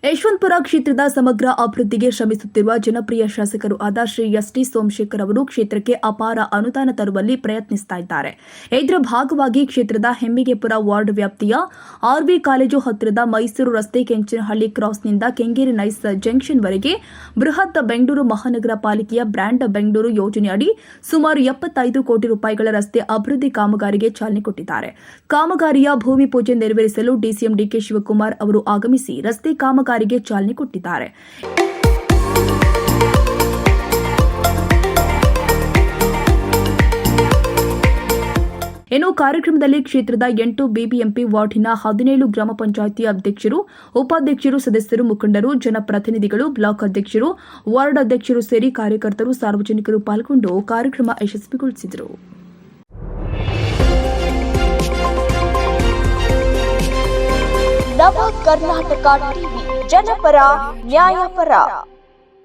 ಯಶವಂತಪುರ ಕ್ಷೇತ್ರದ ಸಮಗ್ರ ಅಭಿವೃದ್ಧಿಗೆ ಶ್ರಮಿಸುತ್ತಿರುವ ಜನಪ್ರಿಯ ಶಾಸಕರು ಆದ ಶ್ರೀ ಎಸ್.ಟಿ. ಸೋಮಶೇಖರ್ ಅವರು ಕ್ಷೇತ್ರಕ್ಕೆ ಅಪಾರ ಅನುದಾನ ತರುವಲ್ಲಿ ಪ್ರಯತ್ನಿಸುತ್ತಿದ್ದಾರೆ. ಇದರ ಭಾಗವಾಗಿ ಕ್ಷೇತ್ರದ ಹೆಮ್ಮಿಗೆಪುರ ವಾರ್ಡ್ ವ್ಯಾಪ್ತಿಯ ಆರ್ವಿ ಕಾಲೇಜು ಹತ್ತಿರದ ಮೈಸೂರು ರಸ್ತೆ ಕೆಂಚನಹಳ್ಳಿ ಕ್ರಾಸ್ನಿಂದ ಕೆಂಗೇರಿ ನೈಸ್ ಜಂಕ್ಷನ್ವರೆಗೆ ಬೃಹತ್ ಬೆಂಗಳೂರು ಮಹಾನಗರ ಪಾಲಿಕೆಯ ಬ್ರ್ಯಾಂಡ್ ಬೆಂಗಳೂರು ಯೋಜನೆಯಡಿ ಸುಮಾರು 75 ಕೋಟಿ ರೂಪಾಯಿಗಳ ರಸ್ತೆ ಅಭಿವೃದ್ಧಿ ಕಾಮಗಾರಿಗೆ ಚಾಲನೆ ಕೊಟ್ಟಿದ್ದಾರೆ. ಕಾಮಗಾರಿಯ ಭೂಮಿ ಪೂಜೆ ನೆರವೇರಿಸಲು ಡಿಸಿಎಂ ಡಿಕೆ ಶಿವಕುಮಾರ್ ಅವರು ಆಗಮಿಸಿ ರಸ್ತೆ ಕಾಮಗಾರಿಗೆ ಚಾಲನೆ ಕೊಟ್ಟಿದ್ದಾರೆ. ಇನ್ನು ಕಾರ್ಯಕ್ರಮದಲ್ಲಿ ಕ್ಷೇತ್ರದ 8 ಬಿಬಿಎಂಪಿ ವಾರ್ಡಿನ 17 ಗ್ರಾಮ ಪಂಚಾಯಿತಿ ಅಧ್ಯಕ್ಷರು, ಉಪಾಧ್ಯಕ್ಷರು, ಸದಸ್ಯರು, ಮುಖಂಡರು, ಜನಪ್ರತಿನಿಧಿಗಳು, ಬ್ಲಾಕ್ ಅಧ್ಯಕ್ಷರು, ವಾರ್ಡ್ ಅಧ್ಯಕ್ಷರು ಸೇರಿ ಕಾರ್ಯಕರ್ತರು, ಸಾರ್ವಜನಿಕರು ಪಾಲ್ಗೊಂಡು ಕಾರ್ಯಕ್ರಮ ಯಶಸ್ವಿಗೊಳಿಸಿದರು. ನವ ಕರ್ನಾಟಕ ಟಿವಿ, ಜನಪರ ನ್ಯಾಯಪರ.